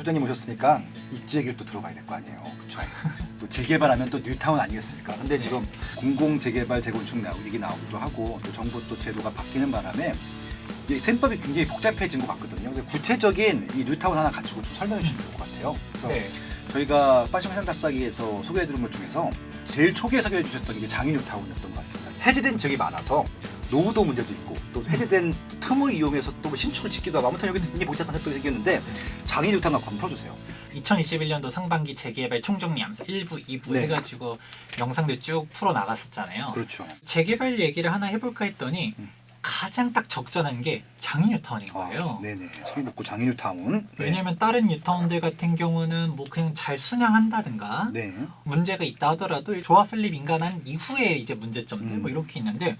소장님 오셨으니까 입지 얘기를 또 들어봐야 될 거 아니에요. 그렇죠? 또 재개발하면 또 뉴타운 아니겠습니까? 근데 지금 공공 재개발 재건축 얘기 나오기도 하고 또 정부 또 제도가 바뀌는 바람에 이 셈법이 굉장히 복잡해진 것 같거든요. 그래서 구체적인 이 뉴타운 하나 갖추고 좀 설명해 주시면 좋을 것 같아요. 그래서 저희가 빠심 회상 답사기에서 소개해드린 것 중에서 제일 초기에 소개해 주셨던 게 장인 뉴타운이었던 것 같습니다. 해제된 지역이 많아서 노후도 문제도 있고 또 해제된 틈을 이용해서 또 신축을 짓기도 하고 아무튼 여기 굉장히 복잡한 셈법이 생겼는데 장인 뉴타운 한번 풀어주세요. 2021년도 상반기 재개발 총정리하면서 1부, 2부 해가지고 영상들 쭉 풀어나갔었잖아요. 그렇죠. 재개발 얘기를 하나 해볼까 했더니 가장 딱 적절한 게 장인 뉴타운인 거예요. 네네. 성북구 장인 뉴타운. 왜냐하면 다른 뉴타운들 같은 경우는 뭐 그냥 잘 순양한다든가 문제가 있다 하더라도 조화 설립 인가난 이후에 이제 문제점들 뭐 이렇게 있는데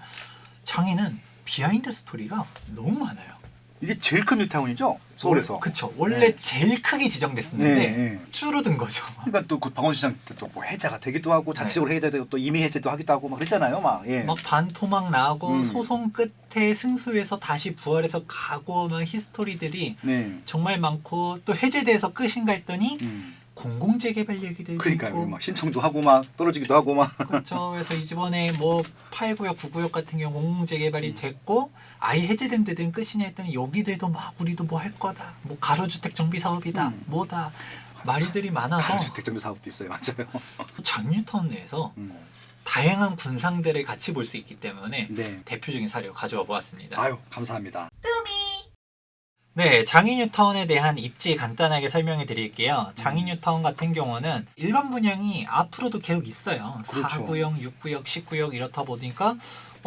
장인은 비하인드 스토리가 너무 많아요. 이게 제일 큰 뉴타운이죠? 서울에서. 그렇죠. 원래 제일 크게 지정됐었는데 줄어든 거죠. 그러니까 또 그 방원시장 때 또 뭐 해제가 되기도 하고 자체적으로 해제되고 또 임의 해제도 하기도 하고 막 그랬잖아요. 막 반토막 나고 소송 끝에 승소해서 다시 부활해서 가고 막 히스토리들이 정말 많고 또 해제돼서 끝인가 했더니 공공재개발 얘기들도 그러니까요. 있고 막 신청도 하고 막 떨어지기도 하고 막. 그렇죠. 그래서 이번에 뭐 8구역, 9구역 같은 경우 공공재개발이 됐고 아예 해제된 데들은 끝이냐 했더니 여기들도 막 우리도 뭐 할 거다. 뭐 가로주택 정비 사업이다. 뭐다. 말들이 많아서 가로주택 정비 사업도 있어요. 맞아요. 장뉴타운 내에서 다양한 군상들을 같이 볼 수 있기 때문에 대표적인 사례로 가져와 보았습니다. 아유, 감사합니다. 네, 장인 뉴타운에 대한 입지 간단하게 설명해 드릴게요. 장인 뉴타운 같은 경우는 일반 분양이 앞으로도 계속 있어요. 그렇죠. 4구역, 6구역, 10구역 이렇다 보니까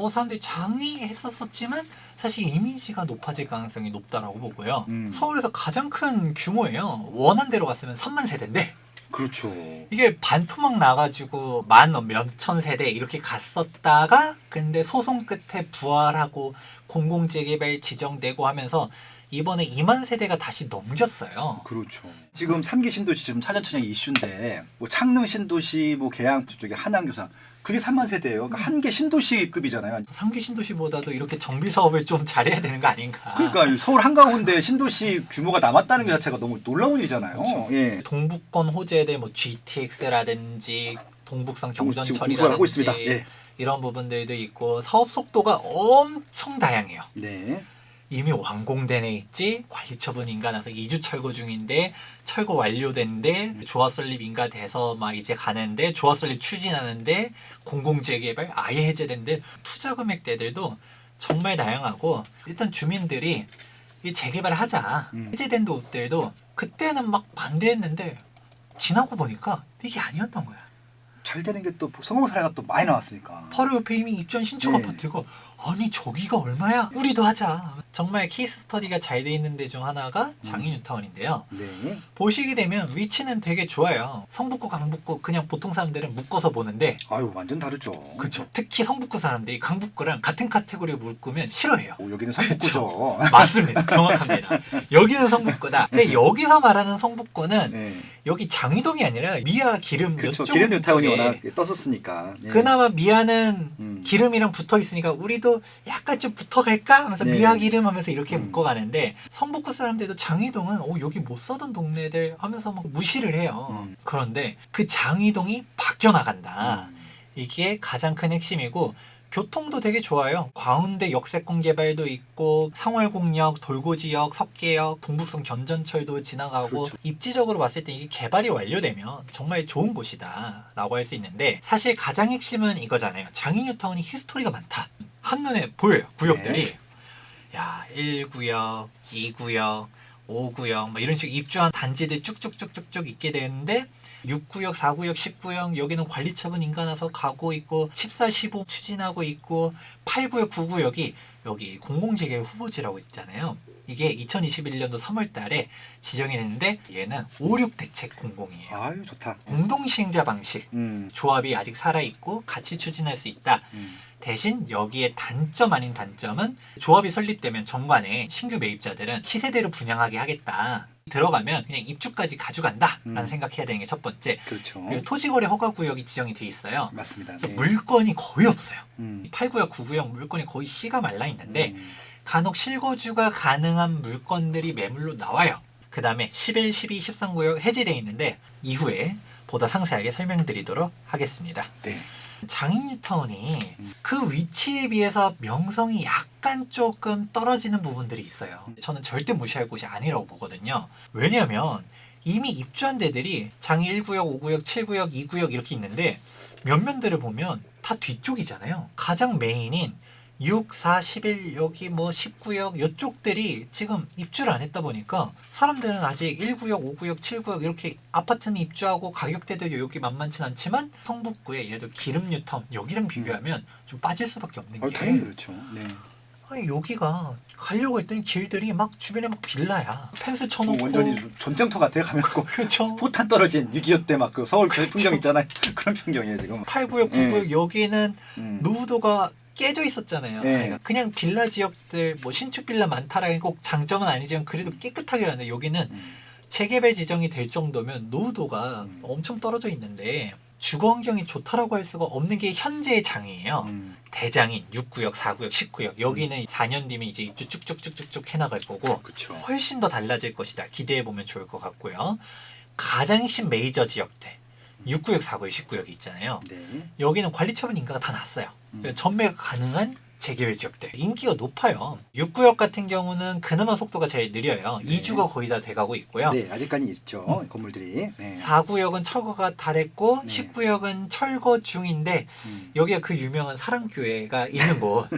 사람들이 장위 했었지만 사실 이미지가 높아질 가능성이 높다라고 보고요. 서울에서 가장 큰 규모예요. 원한 대로 갔으면 3만 세대인데 그렇죠. 이게 반토막 나가지고 만 몇천 세대 이렇게 갔었다가 근데 소송 끝에 부활하고 공공재개발 지정되고 하면서 이번에 2만 세대가 다시 넘겼어요. 그렇죠. 지금 3기 신도시 지금 차전천의 이슈인데 뭐 창릉 신도시 뭐 계양 쪽에 하남 교산 그게 3만 세대예요. 그러니까 한 개 신도시급이잖아요. 3기 신도시보다도 이렇게 정비 사업을 좀 잘해야 되는 거 아닌가. 그러니까 서울 한가운데 신도시 규모가 남았다는 게 자체가 너무 놀라운 일이잖아요. 그렇죠. 동북권 호재들 뭐 GTX라든지 동북선 하고 경전철이라든지 있습니다. 이런 부분들도 있고 사업 속도가 엄청 다양해요. 네. 이미 완공된 애 있지 관리처분 인가나서 2주 철거 중인데 철거 완료된데 조합 설립 인가 돼서 막 이제 가는데 조합 설립 추진하는데 공공재개발 아예 해제된데 투자 금액대들도 정말 다양하고 일단 주민들이 이 재개발을 하자 해제된 곳들도 그때는 막 반대했는데 지나고 보니까 이게 아니었던 거야. 잘 되는 게 또 성공 사례가 또 많이 나왔으니까. 바로 옆에 이미 입주한 신축 아파트가 아니 저기가 얼마야? 우리도 하자. 정말 케이스 스터디가 잘 돼 있는 데 중 하나가 장인 뉴타운인데요. 보시게 되면 위치는 되게 좋아요. 성북구, 강북구 그냥 보통 사람들은 묶어서 보는데 아유 완전 다르죠. 그렇죠. 특히 성북구 사람들이 강북구랑 같은 카테고리에 묶으면 싫어해요. 여기는 성북구죠. 맞습니다. 정확합니다. 여기는 성북구다. 근데 여기서 말하는 성북구는 여기 장위동이 아니라 미아 기름 그렇죠. 이쪽 기름 뉴타운이 워낙 떴었으니까. 그나마 미아는 기름이랑 붙어 있으니까 우리도 약간 좀 붙어갈까 하면서 미아 기름 하면서 이렇게 묶어가는데 성북구 사람들도 장위동은 여기 못 사던 동네들 하면서 막 무시를 해요. 그런데 그 장위동이 바뀌어 나간다. 이게 가장 큰 핵심이고 교통도 되게 좋아요. 광운대 역세권 개발도 있고 상월곡역, 돌고지역, 석계역, 동북선 견전철도 지나가고 입지적으로 봤을 때 이게 개발이 완료되면 정말 좋은 곳이다 라고 할 수 있는데 사실 가장 핵심은 이거잖아요. 장인 뉴타운이 히스토리가 많다. 한눈에 보여요. 구역들이. 야 1구역, 2구역, 5구역 뭐 이런 식으로 입주한 단지들 쭉쭉쭉쭉쭉 있게 되는데 6구역, 4구역, 10구역 여기는 관리처분 인가나서 가고 있고 14, 15 추진하고 있고 8구역, 9구역이 여기 공공재개발 후보지라고 있잖아요. 이게 2021년도 3월 달에 지정이 됐는데 얘는 5, 6 대책 공공이에요. 아유 좋다. 공동시행자 방식. 조합이 아직 살아있고 같이 추진할 수 있다. 대신 여기에 단점 아닌 단점은 조합이 설립되면 정관에 신규 매입자들은 시세대로 분양하게 하겠다. 들어가면 그냥 입주까지 가져간다 라는 생각해야 되는 게 첫 번째. 그렇죠. 그리고 토지거래 허가구역이 지정이 돼 있어요. 맞습니다. 그래서 물건이 거의 없어요. 8구역, 9구역 물건이 거의 씨가 말라 있는데 간혹 실거주가 가능한 물건들이 매물로 나와요. 그 다음에 11, 12, 13구역 해제되어 있는데 이후에 보다 상세하게 설명드리도록 하겠습니다. 네. 장인뉴타운이 그 위치에 비해서 명성이 약간 조금 떨어지는 부분들이 있어요. 저는 절대 무시할 곳이 아니라고 보거든요. 왜냐하면 이미 입주한 데들이 장이 1구역, 5구역, 7구역, 2구역 이렇게 있는데 면면들을 보면 다 뒤쪽이잖아요. 가장 메인인 6, 4, 11 여기 뭐 19역 이쪽들이 지금 입주를 안 했다 보니까 사람들은 아직 1구역, 5구역, 7구역 이렇게 아파트는 입주하고 가격대도 여기 만만치 않지만 성북구의 예를 들어 기름뉴타운 여기랑 비교하면 좀 빠질 수밖에 없는 게 당연히 그렇죠. 네. 아니 여기가 가려고 했더니 길들이 막 주변에 막 빌라야 펜스 쳐놓고 완전히 전쟁터 같아요. 가면 그렇죠. 포탄 떨어진 6.25 때 막 그 서울 풍경 있잖아요. 그런 풍경이에요 지금. 8구역, 9구역 여기는 노후도가 깨져 있었잖아요. 네. 그러니까 그냥 빌라 지역들 뭐 신축 빌라 많다라는 꼭 장점은 아니지만 그래도 깨끗하게 하는데 여기는 재개발 지정이 될 정도면 노후도가 엄청 떨어져 있는데 주거 환경이 좋다라고 할 수가 없는 게 현재의 장이에요. 대장인 6구역, 4구역, 10구역 여기는 4년 뒤면 이제 입주 쭉쭉쭉쭉쭉 해나갈 거고 그렇죠. 훨씬 더 달라질 것이다. 기대해 보면 좋을 것 같고요. 가장 핵심 메이저 지역들 6구역, 4구역, 10구역이 있잖아요. 네. 여기는 관리처분 인가가 다 났어요. 전매가 가능한 재개발 지역들 인기가 높아요. 6구역 같은 경우는 그나마 속도가 제일 느려요. 네. 이주가 거의 다 돼가고 있고요. 네, 아직까지 있죠. 건물들이. 네. 4구역은 철거가 다 됐고 네. 10구역은 철거 중인데 여기가 그 유명한 사랑교회가 있는 곳.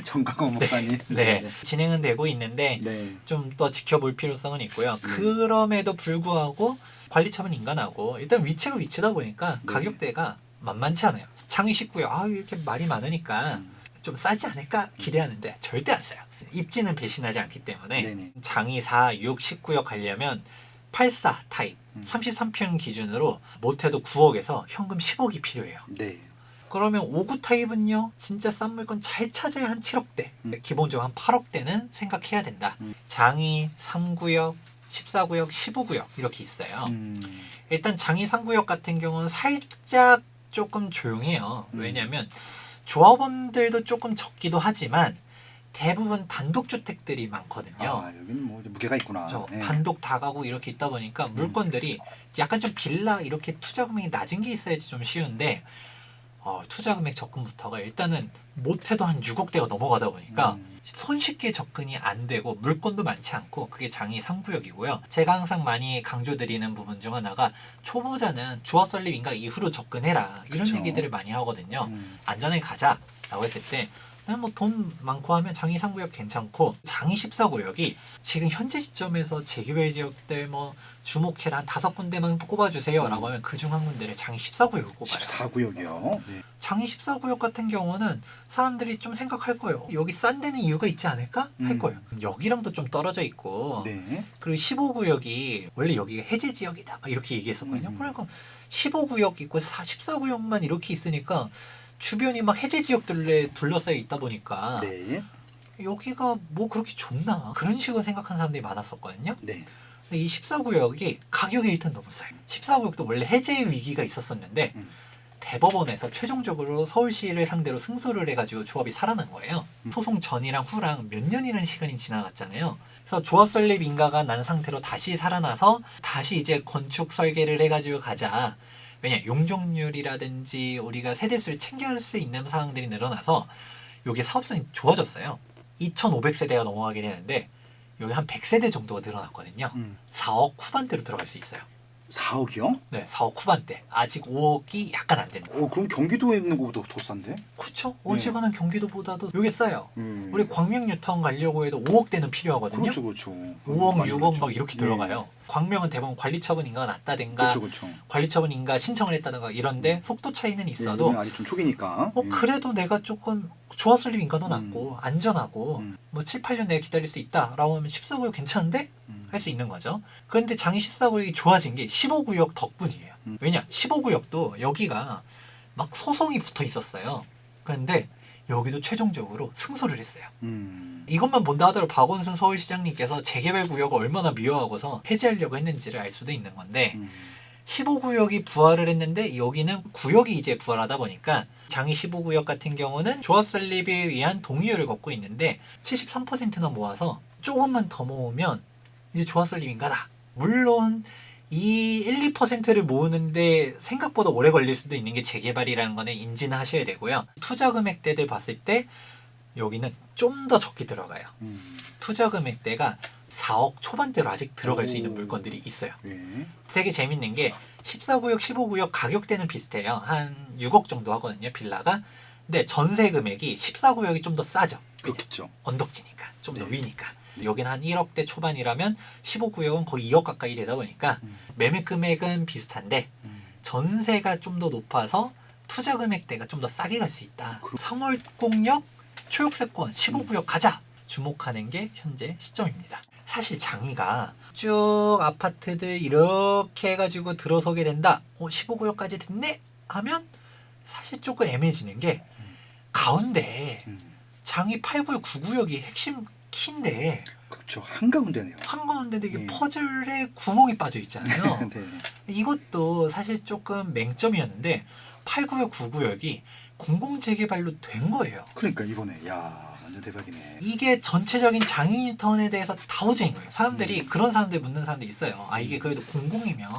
정강호 목사님. 네. 진행은 되고 있는데 네. 좀 더 지켜볼 필요성은 있고요. 그럼에도 불구하고 관리처분 인간하고 일단 위치가 위치다 보니까 네. 가격대가 만만치 않아요. 장이 19요. 아 이렇게 말이 많으니까 좀 싸지 않을까 기대하는데 절대 안 싸요. 입지는 배신하지 않기 때문에 네네. 장이 4, 6, 19역 가려면 84 타입 33평 기준으로 못해도 9억에서 현금 10억이 필요해요. 네. 그러면 5구 타입은요 진짜 싼 물건 잘 찾아야 한 7억대 기본적으로 한 8억대는 생각해야 된다. 장이 3구역 14구역 15구역 이렇게 있어요. 일단 장이 3구역 같은 경우는 살짝 조금 조용해요. 왜냐하면 조합원들도 조금 적기도 하지만 대부분 단독주택들이 많거든요. 아, 여기는 뭐 무게가 있구나. 네. 단독 다가구 이렇게 있다 보니까 물건들이 약간 좀 빌라 이렇게 투자 금액이 낮은 게 있어야지 좀 쉬운데 투자 금액 접근부터가 일단은 못해도 한 6억대가 넘어가다 보니까 손쉽게 접근이 안 되고 물건도 많지 않고 그게 장이 3구역이고요. 제가 항상 많이 강조드리는 부분 중 하나가 초보자는 조합 설립 인가 이후로 접근해라 이런 그쵸. 얘기들을 많이 하거든요. 안전하게 가자라고 했을 때 뭐 돈 많고 하면 장이 3구역 괜찮고 장이 14구역이 지금 현재 시점에서 재개발 지역들 뭐 주목해라 한 5군데만 꼽아주세요 라고 하면 그중 한 군데를 장이 14구역을 꼽아요. 14구역이요. 네. 장이 14구역 같은 경우는 사람들이 좀 생각할 거예요. 여기 싼 데는 이유가 있지 않을까? 할 거예요. 여기랑도 좀 떨어져 있고 네. 그리고 15구역이 원래 여기가 해제 지역이다 막 이렇게 얘기했었거든요. 그러니까 15구역 있고 14구역만 이렇게 있으니까 주변이 막 해제 지역들에 둘러싸여 있다 보니까 네. 여기가 뭐 그렇게 좋나 그런 식으로 생각하는 사람들이 많았었거든요. 네. 근데 이 14구역이 가격이 일단 너무 싸요. 14구역도 원래 해제 위기가 있었었는데 대법원에서 최종적으로 서울시를 상대로 승소를 해가지고 조합이 살아난 거예요. 소송 전이랑 후랑 몇 년이라는 시간이 지나갔잖아요. 그래서 조합 설립 인가가 난 상태로 다시 살아나서 다시 이제 건축 설계를 해가지고 가자. 왜냐 용적률이라든지 우리가 세대수를 챙길 수 있는 상황들이 늘어나서 여기 사업성이 좋아졌어요. 2,500세대가 넘어가게 되는데 여기 한 100세대 정도가 늘어났거든요. 4억 후반대로 들어갈 수 있어요. 4억이요? 네, 4억 후반대. 아직 5억이 약간 안 됩니다. 그럼 경기도에 있는 것보다 더 싼데? 그렇죠. 어지간한 경기도보다도 이게 싸요. 음. 우리 광명 뉴타운 가려고 해도 5억대는 필요하거든요. 그렇죠, 그렇죠. 5억, 많이 6억 그렇죠. 막 이렇게 들어가요. 광명은 대부분 관리처분 인가가 낮다든가 그렇죠, 그렇죠. 관리처분 인가 신청을 했다든가 이런데 속도 차이는 있어도 여기는 아직 좀 초기니까. 그래도 내가 조금 조합 설립 인가도 낮고 안전하고 뭐 7, 8년 내가 기다릴 수 있다라고 하면 14구역 괜찮은데? 할 수 있는 거죠. 그런데 장이 14구역이 좋아진 게 15구역 덕분이에요. 왜냐? 15구역도 여기가 막 소송이 붙어 있었어요. 그런데 여기도 최종적으로 승소를 했어요. 이것만 본다 하더라도 박원순 서울시장님께서 재개발 구역을 얼마나 미워하고서 해제하려고 했는지를 알 수도 있는 건데 15구역이 부활을 했는데 여기는 구역이 이제 부활하다 보니까 장이 15구역 같은 경우는 조합 설립에 위한 동의율을 걷고 있는데 73%나 모아서 조금만 더 모으면 이제 조합설립인가다. 물론 이 1, 2%를 모으는데 생각보다 오래 걸릴 수도 있는 게 재개발이라는 거는 인지는 하셔야 되고요. 투자 금액대들 봤을 때 여기는 좀 더 적게 들어가요. 투자 금액대가 4억 초반대로 아직 들어갈 수 있는 물건들이 있어요. 예. 되게 재밌는 게 14구역, 15구역 가격대는 비슷해요. 한 6억 정도 하거든요, 빌라가. 근데 전세 금액이 14구역이 좀 더 싸죠. 그렇겠죠. 언덕지니까, 좀 더 네. 위니까. 여기는 한 1억대 초반이라면 15구역은 거의 2억 가까이 되다 보니까 매매 금액은 비슷한데 전세가 좀 더 높아서 투자 금액대가 좀 더 싸게 갈 수 있다. 3월공역 초역세권 15구역 가자! 주목하는 게 현재 시점입니다. 사실 장위가 쭉 아파트들 이렇게 해가지고 들어서게 된다. 15구역까지 됐네? 하면 사실 조금 애매해지는 게 가운데 장위 8구역, 9구역이 핵심 키인데 그렇죠. 한가운데네요. 한가운데도 이게 네. 퍼즐에 구멍이 빠져 있잖아요. 네. 이것도 사실 조금 맹점이었는데 8구역, 9구역이 공공재개발로 된 거예요. 그러니까 이번에 야 완전 대박이네. 이게 전체적인 장애인턴에 대해서 다 호재인 거예요. 사람들이 그런 사람들 묻는 사람들이 있어요. 아 이게 그래도 공공이면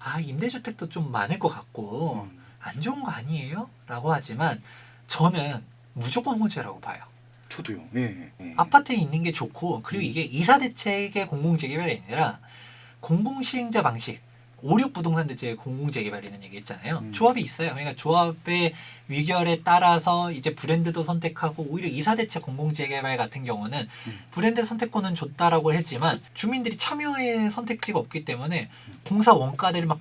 아 임대주택도 좀 많을 것 같고 안 좋은 거 아니에요? 라고 하지만 저는 무조건 호재라고 봐요. 저도요. 예. 예. 아파트에 있는 게 좋고 그리고 이게 이사대책의 공공재개발이 아니라 공공시행자 방식 5, 6 부동산 대체의 공공재개발이라는 얘기 있잖아요. 조합이 있어요. 그러니까 조합의 위결에 따라서 이제 브랜드도 선택하고 오히려 이사대체 공공재개발 같은 경우는 브랜드 선택권은 줬다라고 했지만 주민들이 참여의 선택지가 없기 때문에 공사 원가들을 막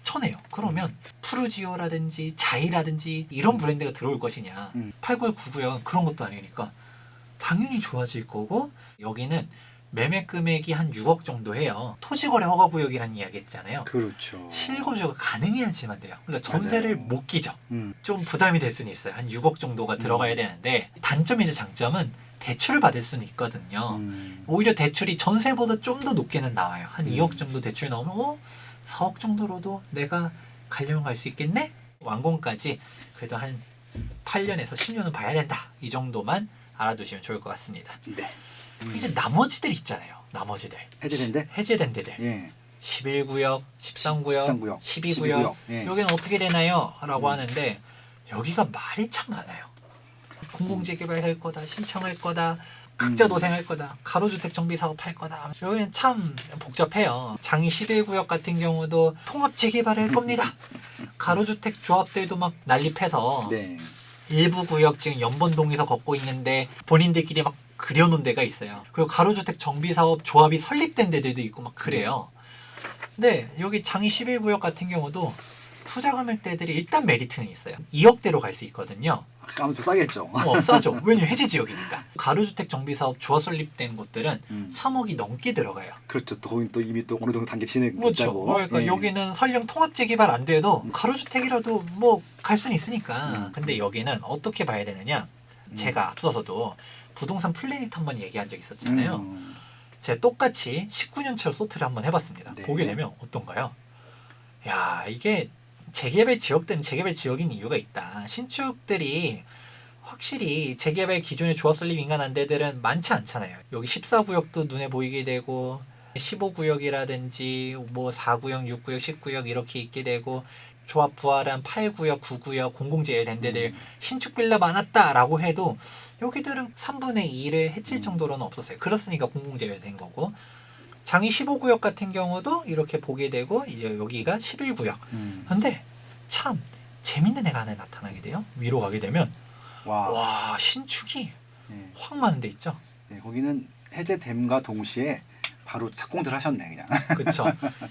쳐내요. 그러면 푸르지오라든지 자이라든지 이런 브랜드가 들어올 것이냐. 8구역, 9구역은 그런 것도 아니니까 당연히 좋아질 거고 여기는 매매 금액이 한 6억 정도 해요. 토지거래 허가구역이라는 이야기 했잖아요. 그렇죠. 실거주가 가능해야지만 돼요. 그러니까 전세를 맞아요. 못 끼죠. 음. 좀 부담이 될 수는 있어요. 한 6억 정도가 들어가야 되는데 단점이자 장점은 대출을 받을 수는 있거든요. 오히려 대출이 전세보다 좀 더 높게는 나와요. 한 2억 정도 대출 나오면 4억 정도로도 내가 가려면 갈 수 있겠네? 완공까지 그래도 한 8년에서 10년은 봐야 된다. 이 정도만 알아두시면 좋을 것 같습니다. 네. 이제 나머지들 있잖아요. 나머지들. 해제된 데? 해제된 데들. 예. 11구역, 13구역, 13구역, 12구역. 예. 여기는 어떻게 되나요? 라고 하는데 여기가 말이 참 많아요. 공공재개발 할 거다, 신청할 거다, 극자 도생할 거다, 가로주택 정비 사업 할 거다. 여기는 참 복잡해요. 장이 11구역 같은 경우도 통합 재개발할 겁니다. 가로주택 조합들도 막 난립해서 네. 일부 구역 지금 연번동에서 걷고 있는데 본인들끼리 막 그려놓은 데가 있어요. 그리고 가로주택 정비사업 조합이 설립된 데들도 있고 막 그래요. 근데 여기 장이 11구역 같은 경우도 투자 금액대들이 일단 메리트는 있어요. 2억대로 갈 수 있거든요. 아무튼 싸겠죠. 싸죠. 왜냐면 해제 지역이니까. 가로주택 정비사업 조합 설립된 곳들은 3억이 넘게 들어가요. 그렇죠. 또 거긴 또 이미 또 어느 정도 단계 진행됐다고. 그렇죠. 그러니까 예. 여기는 설령 통합 재개발 안 돼도 가로주택이라도 뭐 갈 수는 있으니까. 근데 여기는 어떻게 봐야 되느냐? 제가 앞서서도 부동산 플래닛 한번 얘기한 적 있었잖아요. 제가 똑같이 19년차 소트를 한번 해봤습니다. 네. 보게 되면 어떤가요? 야 이게 재개발 지역들은 재개발 지역인 이유가 있다. 신축들이 확실히 재개발 기존의 조합 설립 인간한 데들은 많지 않잖아요. 여기 14구역도 눈에 보이게 되고 15구역이라든지 뭐 4구역, 6구역, 10구역 이렇게 있게 되고 조합 부활한 8구역, 9구역 공공재개된 데들 신축 빌라 많았다라고 해도 여기들은 3분의 2를 해칠 정도로는 없었어요. 그렇으니까 공공재개된 거고 장이 15구역 같은 경우도 이렇게 보게 되고 이제 여기가 11구역. 근데 참 재밌는 애가 하나 나타나게 돼요. 위로 가게 되면 와 신축이 예. 확 많은 데 있죠. 예, 거기는 해제됨과 동시에 바로 착공들 하셨네 그냥. 그렇죠.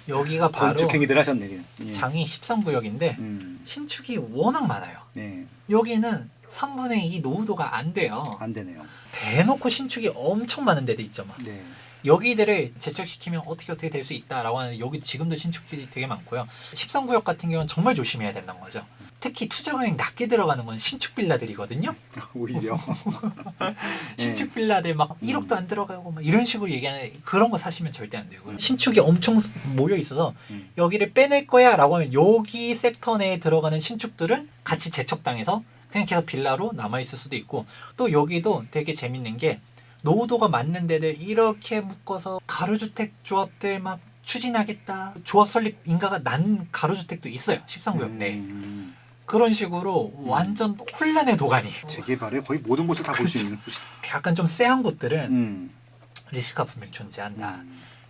여기가 바로 건축행위들 하셨네 그냥. 예. 장이 13구역인데 신축이 워낙 많아요. 네. 여기는 3분의 2 노후도가 안 돼요. 안 되네요. 대놓고 신축이 엄청 많은 데도 있죠. 막. 네. 여기들을 재척시키면 어떻게 될 수 있다라고 하는데 여기 지금도 신축들이 되게 많고요. 13구역 같은 경우는 정말 조심해야 된다는 거죠. 특히 투자 금액 낮게 들어가는 건 신축 빌라들이거든요. 오히려. 신축 빌라들 막 1억도 안 들어가고 막 이런 식으로 얘기하는 그런 거 사시면 절대 안 되고요. 신축이 엄청 모여 있어서 여기를 빼낼 거야라고 하면 여기 섹터 내에 들어가는 신축들은 같이 재척당해서 그냥 계속 빌라로 남아 있을 수도 있고 또 여기도 되게 재밌는 게 노후도가 맞는 데들 이렇게 묶어서 가로주택 조합들 막 추진하겠다. 조합 설립 인가가 난 가로주택도 있어요. 13구역 내에. 그런 식으로 완전 혼란의 도가니. 재개발에 거의 모든 곳을 다 볼 수 있는 곳이. 약간 좀 쎄한 곳들은 리스크가 분명히 존재한다.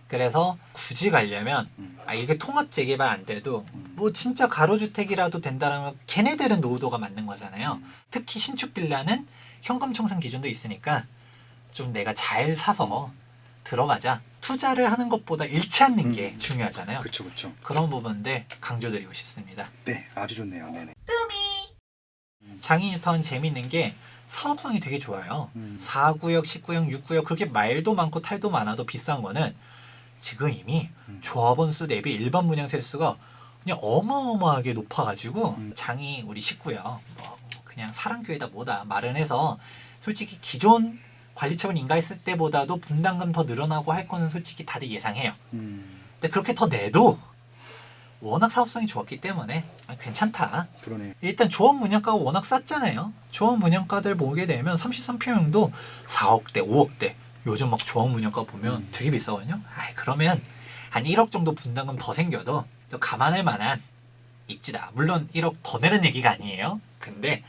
그래서 굳이 가려면 이렇게 통합 재개발 안 돼도 뭐 진짜 가로주택이라도 된다면 걔네들은 노후도가 맞는 거잖아요. 특히 신축 빌라는 현금 청산 기준도 있으니까 좀 내가 잘 사서 들어가자. 투자를 하는 것보다 잃지 않는 게 중요하잖아요. 그렇죠, 그렇죠. 그런 부분들 강조드리고 싶습니다. 네, 아주 좋네요. 네네. 장이 뉴타운 재밌는 게 사업성이 되게 좋아요. 4구역, 19역, 6구역 그렇게 말도 많고 탈도 많아도 비싼 거는 지금 이미 조합원 수 대비 일반 분양 세수가 그냥 어마어마하게 높아가지고 장이 우리 19역 뭐 그냥 사랑교회다 뭐다 말은 해서 솔직히 기존 관리처분 인가했을 때보다도 분담금 더 늘어나고 할 거는 솔직히 다들 예상해요. 근데 그렇게 더 내도 워낙 사업성이 좋았기 때문에 괜찮다. 그러네. 일단 조합 분양가가 워낙 쌌잖아요. 조합 분양가들 보게 되면 33평형도 4억대, 5억대. 요즘 막 조합 분양가 보면 되게 비싸거든요. 그러면 한 1억 정도 분담금 더 생겨도 또 감안할 만한 입지다. 물론 1억 더 내는 얘기가 아니에요. 근데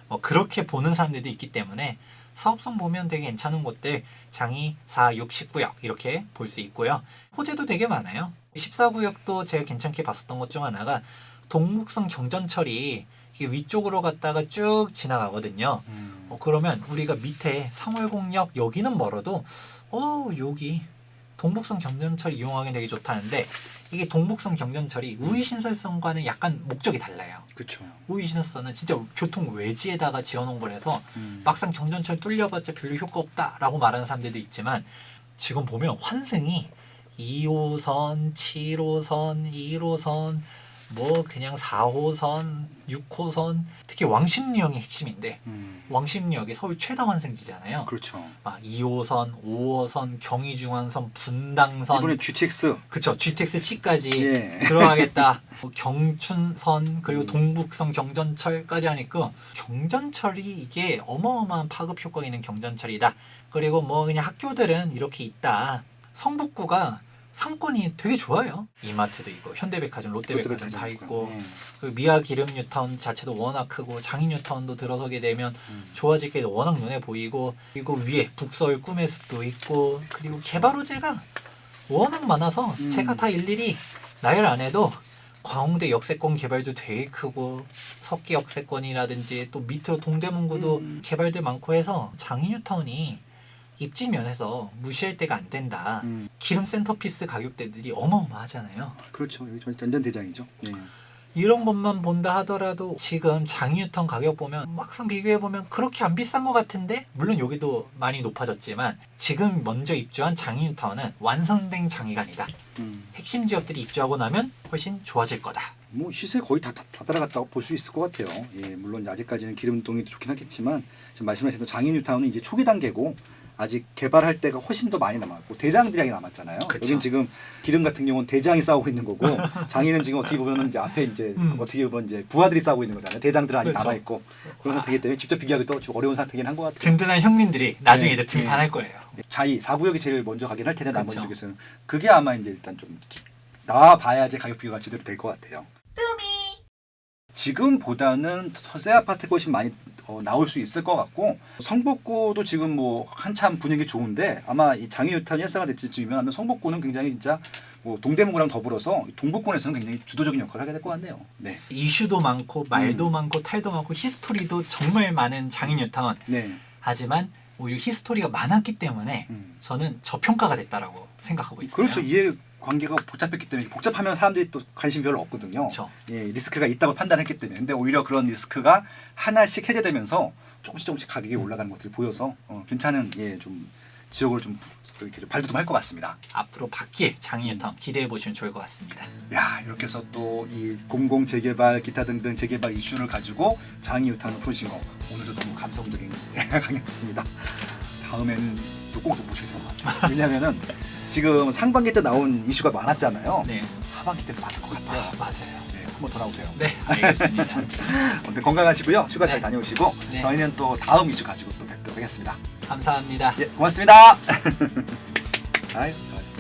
뭐 그렇게 보는 사람들도 있기 때문에 사업성 보면 되게 괜찮은 곳들 장이 4, 6, 19역 이렇게 볼 수 있고요. 호재도 되게 많아요. 14구역도 제가 괜찮게 봤었던 것 중 하나가 동북성 경전철이 이게 위쪽으로 갔다가 쭉 지나가거든요. 그러면 우리가 밑에 상월공역 여기는 멀어도 여기 동북성 경전철 이용하기 되게 좋다는데 이게 동북성 경전철이 우이신설선과는 약간 목적이 달라요. 그렇죠. 우이신설선은 진짜 교통 외지에다가 지어놓은 거라서 막상 경전철 뚫려봤자 별로 효과 없다라고 말하는 사람들도 있지만 지금 보면 환승이 2호선, 7호선, 1호선, 뭐 그냥 4호선, 6호선, 특히 왕십리역이 핵심인데 왕십리역이 서울 최다 환승지잖아요. 그렇죠. 2호선, 5호선, 경의중앙선, 분당선 이번에 GTX. 그쵸. GTX-C까지 예. 들어가겠다. 경춘선 그리고 동북성 경전철까지 하니까 경전철이 이게 어마어마한 파급 효과가 있는 경전철이다. 그리고 뭐 그냥 학교들은 이렇게 있다. 성북구가 상권이 되게 좋아요. 이마트도 있고 현대백화점, 롯데백화점 다 있고 그리고 미아 기름 뉴타운 자체도 워낙 크고 장인 뉴타운도 들어서게 되면 좋아질 게 워낙 눈에 보이고 그리고 위에 북서울 꿈의 숲도 있고 그리고 개발 호재가 워낙 많아서 제가 다 일일이 나열 안 해도 광운대 역세권 개발도 되게 크고 석기 역세권이라든지 또 밑으로 동대문구도 개발도 많고 해서 장인 뉴타운이 입지 면에서 무시할 때가 안 된다. 기름 센터피스 가격대들이 어마어마하잖아요. 그렇죠. 여기 완전 대장이죠. 네. 이런 것만 본다 하더라도 지금 장유턴 가격 보면 막상 비교해보면 그렇게 안 비싼 것 같은데 물론 여기도 많이 높아졌지만 지금 먼저 입주한 장유턴은 완성된 장이가 아니다. 핵심 지역들이 입주하고 나면 훨씬 좋아질 거다. 뭐 시세 거의 다 따라갔다고 볼 수 있을 것 같아요. 예, 물론 아직까지는 기름동이 좋긴 하겠지만 지금 말씀하신 장인 뉴타운은 이제 초기 단계고 아직 개발할 때가 훨씬 더 많이 남았고 대장들이 남았잖아요. 그쵸. 여긴 지금 기름 같은 경우는 대장이 싸우고 있는 거고 장인은 지금 어떻게 보면 이제 앞에 이제 어떻게 보면 이제 부하들이 싸우고 있는 거잖아요. 대장들은 아직 그렇죠. 남아 있고 그런 상태이기 때문에 직접 비교하기도 좀 어려운 상태긴 한 것 같아요. 든든한 형님들이 나중에 네, 이제 등판할 거예요. 자이 4구역이 제일 먼저 가긴 할 텐데 나머지 그쵸. 쪽에서는 그게 아마 이제 일단 좀 나와봐야지 가격 비교가 제대로 될 것 같아요. 지금보다는 서세 아파트 것이 많이 나올 수 있을 것 같고 성북구도 지금 뭐 한참 분위기 좋은데 아마 이 장애유탄이 활성화 됐을쯤이면 하면 성북구는 굉장히 진짜 뭐 동대문구랑 더불어서 동북권에서는 굉장히 주도적인 역할을 하게 될 것 같네요. 네. 이슈도 많고 말도 많고 탈도 많고 히스토리도 정말 많은 장인뉴타운. 네. 하지만 오히려 히스토리가 많았기 때문에 저는 저평가가 됐다라고 생각하고 있어요. 그렇죠. 이해 관계가 복잡했기 때문에 복잡하면 사람들이 또 관심 별로 없거든요. 그렇죠. 예, 리스크가 있다고 판단했기 때문에. 근데 오히려 그런 리스크가 하나씩 해제되면서 조금씩 가격이 올라가는 것들이 보여서 괜찮은 좀 지역으로 좀 이렇게 발돋움 할 것 같습니다. 앞으로 바뀔 장인뉴타운 기대해 보시면 좋을 것 같습니다. 야, 이렇게 해서 또 이 공공 재개발 기타 등등 재개발 이슈를 가지고 장인뉴타운을 푸신 거 오늘도 너무 감성적인 강의였습니다. 다음에는 또 꼭 모셔야 될 것 같아요. 왜냐하면은 지금 상반기 때 나온 이슈가 많았잖아요. 네. 하반기 때도 많을 것 같아요. 맞아요. 네, 한 번 더 나오세요. 네, 알겠습니다. 아무튼 건강하시고요. 휴가 잘 네. 다녀오시고 네. 저희는 또 다음 이슈 가지고 또 뵙도록 하겠습니다. 감사합니다. 예, 고맙습니다. 아유, 좋아요.